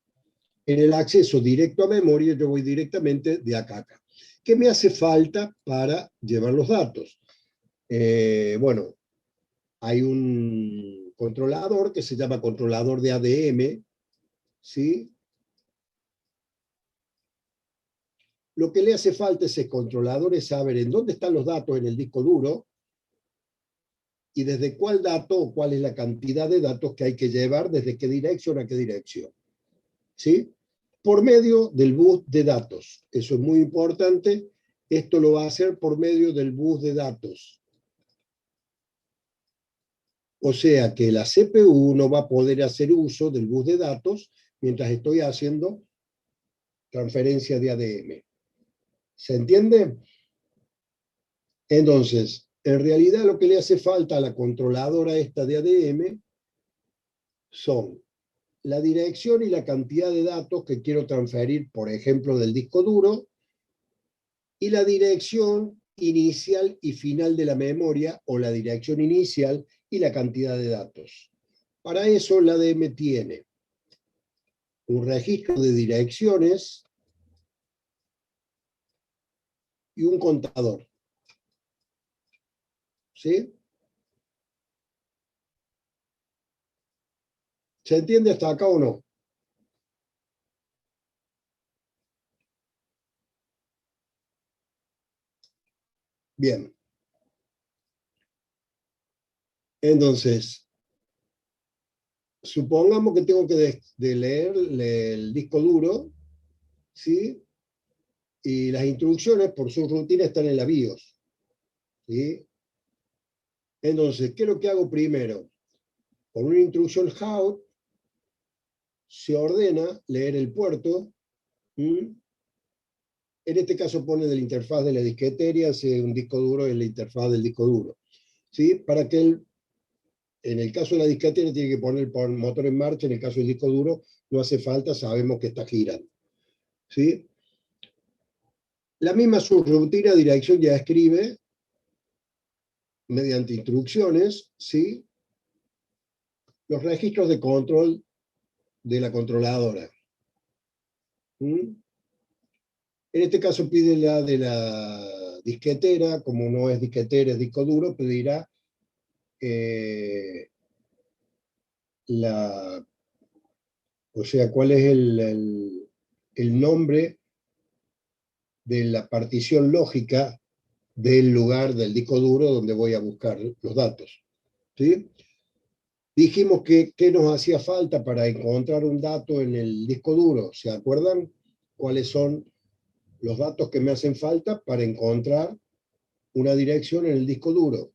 En el acceso directo a memoria yo voy directamente de acá a acá. ¿Qué me hace falta para llevar los datos? Bueno, hay un controlador que se llama controlador de ADM, ¿sí? Lo que le hace falta a ese controlador es saber en dónde están los datos en el disco duro y desde cuál dato o cuál es la cantidad de datos que hay que llevar, desde qué dirección a qué dirección. ¿Sí? Por medio del bus de datos. Eso es muy importante. Esto lo va a hacer por medio del bus de datos. O sea que la CPU no va a poder hacer uso del bus de datos mientras estoy haciendo transferencia de ADM. ¿Se entiende? Entonces, en realidad lo que le hace falta a la controladora esta de ADM son la dirección y la cantidad de datos que quiero transferir, por ejemplo, del disco duro, y la dirección inicial y final de la memoria, o la dirección inicial y la cantidad de datos. Para eso la ADM tiene un registro de direcciones y un contador. ¿Sí? ¿Se entiende hasta acá o no? Bien. Entonces, supongamos que tengo que leer el disco duro, ¿sí? Y las instrucciones por su rutina están en la BIOS. ¿Sí? Entonces, ¿qué es lo que hago primero? Con una instrucción HAUT se ordena leer el puerto. En este caso pone de la interfaz de la disquetería, si un disco duro es la interfaz del disco duro. ¿Sí? Para que en el caso de la disquetería tiene que poner el motor en marcha, en el caso del disco duro no hace falta, sabemos que está girando. ¿Sí? La misma subrutina de dirección ya escribe mediante instrucciones, ¿sí? Los registros de control de la controladora. En este caso pide la de la disquetera, como no es disquetera, es disco duro, pedirá o sea, cuál es el nombre de la partición lógica del lugar del disco duro donde voy a buscar los datos. ¿Sí? Dijimos que qué nos hacía falta para encontrar un dato en el disco duro. ¿Se acuerdan cuáles son los datos que me hacen falta para encontrar una dirección en el disco duro?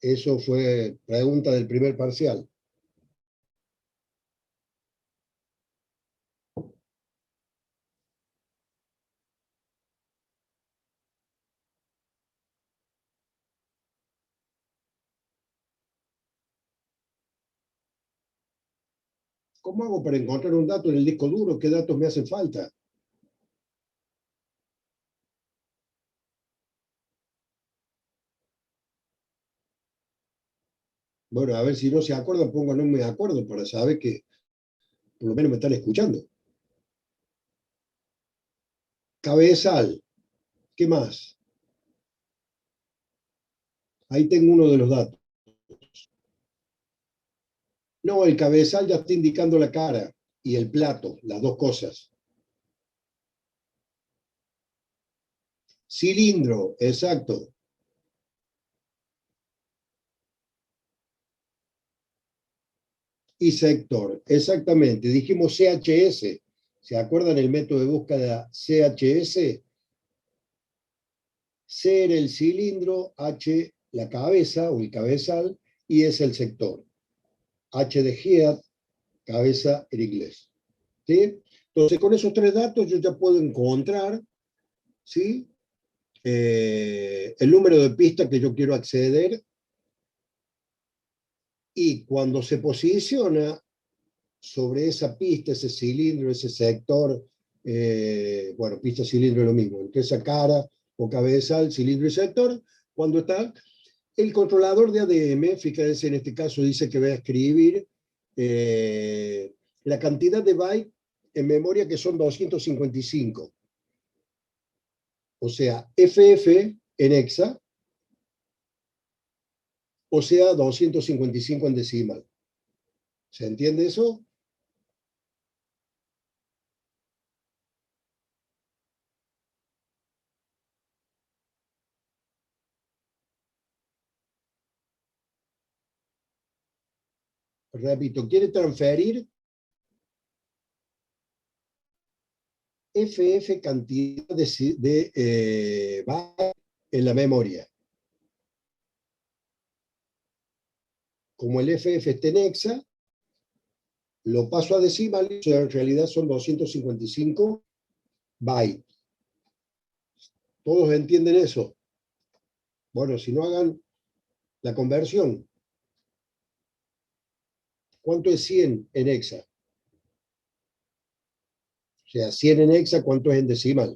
Eso fue pregunta del primer parcial. ¿Cómo hago para encontrar un dato en el disco duro? ¿Qué datos me hacen falta? Bueno, a ver si no se acuerdan, pongo no me acuerdo para saber que por lo menos me están escuchando. Cabezal. ¿Qué más? Ahí tengo uno de los datos. No, el cabezal ya está indicando la cara y el plato, las dos cosas. Cilindro, exacto. Y sector, exactamente. Dijimos CHS. ¿Se acuerdan el método de búsqueda CHS? C era el cilindro, H la cabeza o el cabezal y es el sector. H de Head, cabeza en inglés. ¿Sí? Entonces, con esos tres datos yo ya puedo encontrar, ¿sí? El número de pistas que yo quiero acceder, y cuando se posiciona sobre esa pista, ese cilindro, ese sector, bueno, pista, cilindro es lo mismo, entre esa cara o cabeza, el cilindro y sector, cuando está el controlador de ADM, fíjense, en este caso dice que va a escribir la cantidad de bytes en memoria, que son 255. O sea, FF en hexa, o sea, 255 en decimal. ¿Se entiende eso? Repito, quiere transferir FF cantidad de bytes en la memoria. Como el FF está en hexa, lo paso a decimal, o sea, en realidad son 255 bytes. ¿Todos entienden eso? Bueno, si no, hagan la conversión. ¿Cuánto es 100 en hexa? O sea, 100 en hexa, ¿cuánto es en decimal?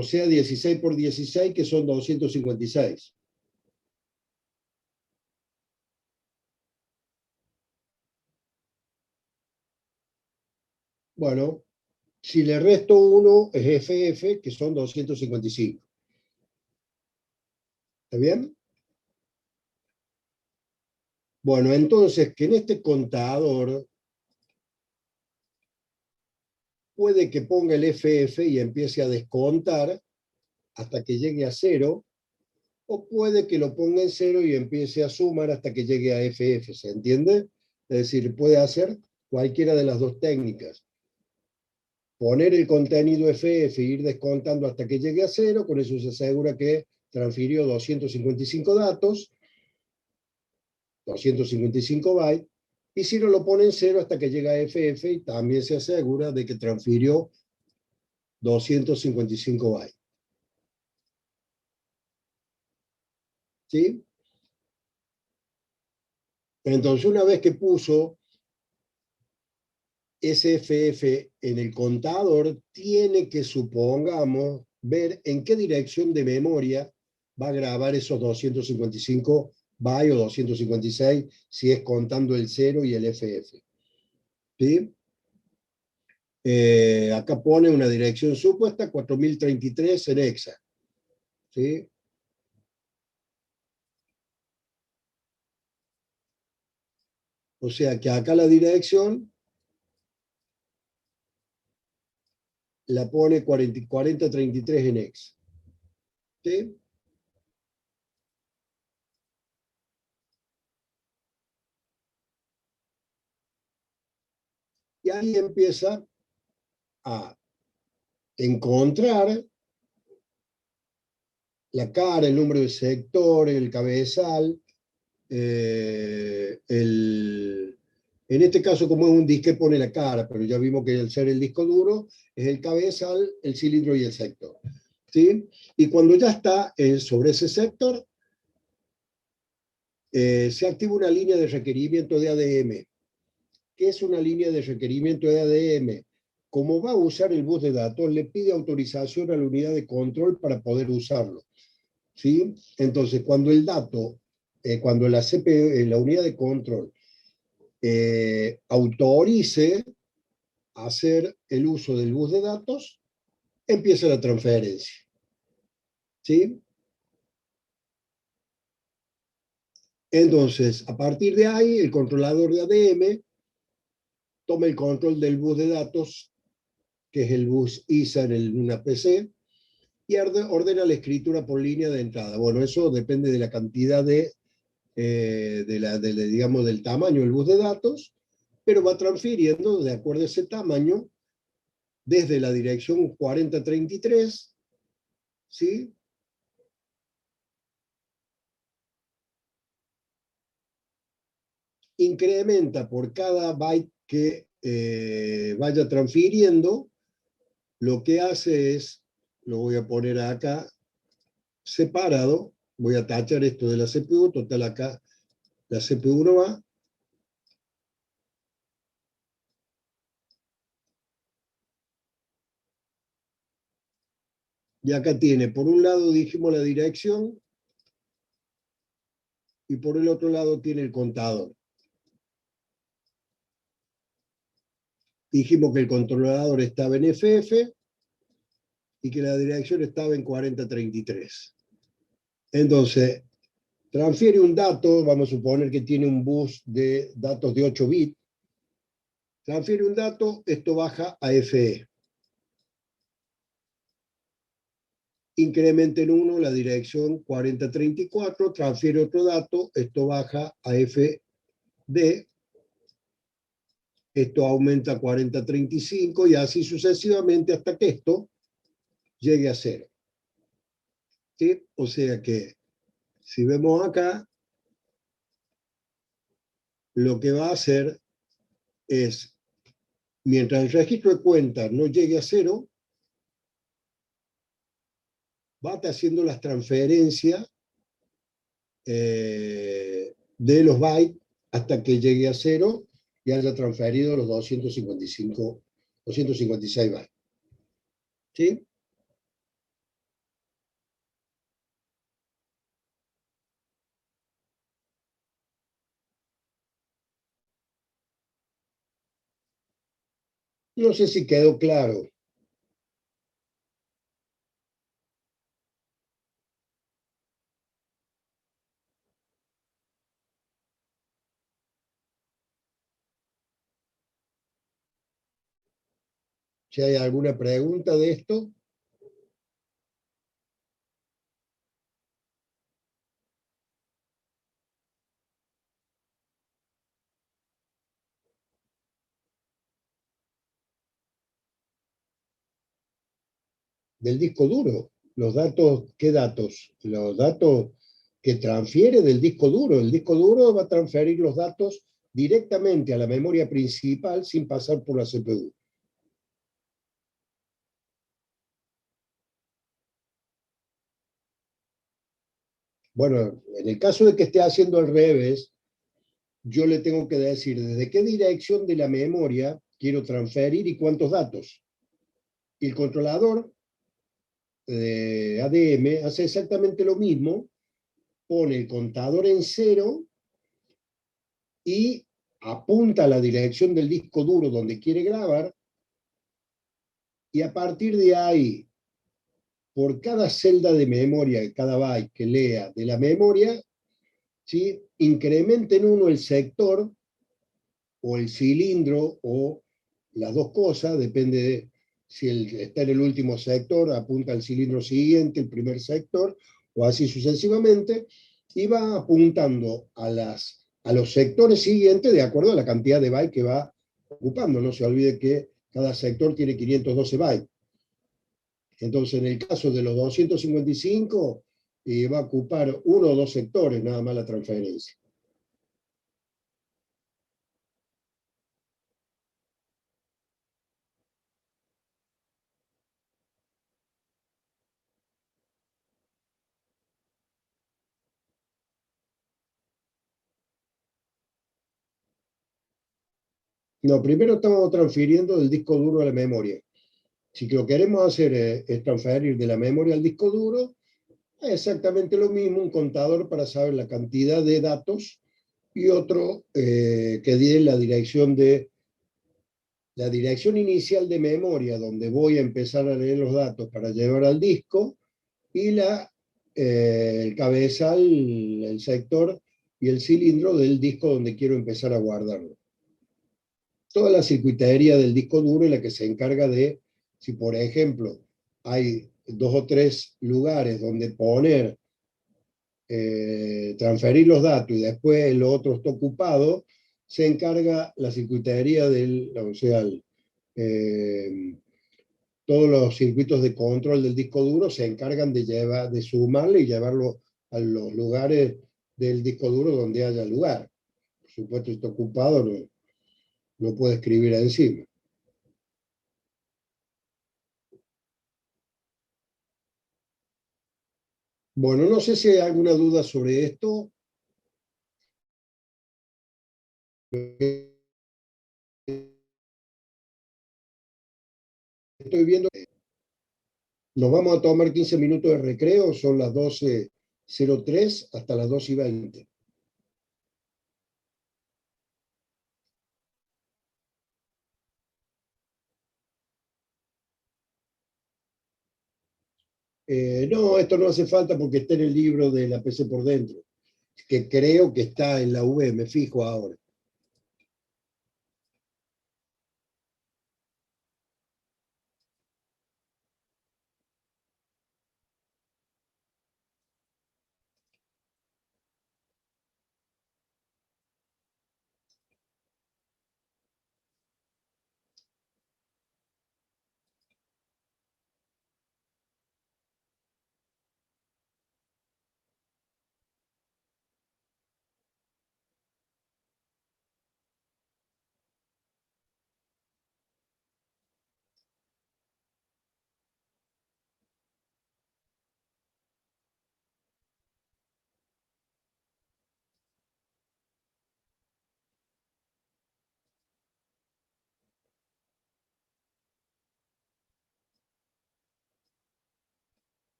O sea, 16 por 16, que son 256. Bueno, si le resto 1 es FF, que son 255. ¿Está bien? Bueno, entonces, que en este contador puede que ponga el FF y empiece a descontar hasta que llegue a 0, o puede que lo ponga en 0 y empiece a sumar hasta que llegue a FF, ¿se entiende? Es decir, puede hacer cualquiera de las dos técnicas. Poner el contenido FF e ir descontando hasta que llegue a 0, con eso se asegura que transfirió 255 datos, 255 bytes, y si no lo pone en 0 hasta que llega a FF, y también se asegura de que transfirió 255 bytes. ¿sí? Entonces, una vez que puso SFF en el contador, tiene que, supongamos, ver en qué dirección de memoria va a grabar esos 255 bytes o 256, si es contando el 0 y el FF. ¿Sí? Acá pone una dirección supuesta, 4033 en hexa. ¿Sí? O sea que acá la dirección la pone 4033 en hexa. ¿Sí? Y ahí empieza a encontrar la cara, el número de sector, el cabezal, en este caso, como es un disque, pone la cara, pero ya vimos que al ser el disco duro, es el cabezal, el cilindro y el sector. ¿Sí? Y cuando ya está sobre ese sector, se activa una línea de requerimiento de ADM. ¿Qué es una línea de requerimiento de ADM? Como va a usar el bus de datos, le pide autorización a la unidad de control para poder usarlo. ¿Sí? Entonces, cuando el dato, cuando la CPU, la unidad de control, autorice hacer el uso del bus de datos, empieza la transferencia. ¿Sí? Entonces, a partir de ahí, el controlador de ADM toma el control del bus de datos, que es el bus ISA en una PC, y ordena la escritura por línea de entrada. Bueno, eso depende de la cantidad digamos, del tamaño del bus de datos, pero va transfiriendo de acuerdo a ese tamaño desde la dirección 4033, ¿sí? Incrementa por cada byte que vaya transfiriendo, lo que hace es, lo voy a poner acá separado, voy a tachar esto de la CPU, total acá la CPU no va, y acá tiene, por un lado dijimos la dirección, y por el otro lado tiene el contador. Dijimos que el controlador estaba en FF y que la dirección estaba en 4033. Entonces, transfiere un dato, vamos a suponer que tiene un bus de datos de 8 bits, transfiere un dato, esto baja a FE. Incrementa en 1 la dirección 4034, transfiere otro dato, esto baja a FD, esto aumenta a 4035 y así sucesivamente hasta que esto llegue a 0. ¿Sí? O sea que, si vemos acá, lo que va a hacer es, mientras el registro de cuenta no llegue a 0, va a estar haciendo las transferencias de los bytes hasta que llegue a 0 y haya transferido los 256 bytes. ¿Sí? No sé si quedó claro. Si hay alguna pregunta de esto. Del disco duro. Los datos, ¿qué datos? Los datos que transfiere del disco duro. El disco duro va a transferir los datos directamente a la memoria principal sin pasar por la CPU. Bueno, en el caso de que esté haciendo al revés, yo le tengo que decir desde qué dirección de la memoria quiero transferir y cuántos datos. Y el controlador de ADM hace exactamente lo mismo, pone el contador en 0 y apunta a la dirección del disco duro donde quiere grabar, y a partir de ahí, por cada celda de memoria, cada byte que lea de la memoria, ¿sí?, incrementa en 1 el sector o el cilindro o las dos cosas, depende de si está en el último sector, apunta al cilindro siguiente, el primer sector, o así sucesivamente, y va apuntando a los sectores siguientes de acuerdo a la cantidad de bytes que va ocupando. No se olvide que cada sector tiene 512 bytes. Entonces, en el caso de los 255, va a ocupar 1 o 2 sectores nada más la transferencia. No, primero estamos transfiriendo del disco duro a la memoria. Si lo queremos hacer es transferir de la memoria al disco duro, es exactamente lo mismo, un contador para saber la cantidad de datos y otro que dé la dirección inicial de memoria, donde voy a empezar a leer los datos para llevar al disco, y el cabezal, el sector y el cilindro del disco donde quiero empezar a guardarlo. Toda la circuitería del disco duro es la que se encarga de, si por ejemplo hay 2 o 3 lugares donde transferir los datos y después lo otro está ocupado, se encarga la circuitería o sea, todos los circuitos de control del disco duro se encargan de sumarle y llevarlo a los lugares del disco duro donde haya lugar. Por supuesto, está ocupado, no puede escribir encima. Bueno, no sé si hay alguna duda sobre esto. Estoy viendo. Nos vamos a tomar 15 minutos de recreo, son las 12:03 hasta las 2:20. No, esto no hace falta porque está en el libro de la PC por dentro, que creo que está en la V, me fijo ahora.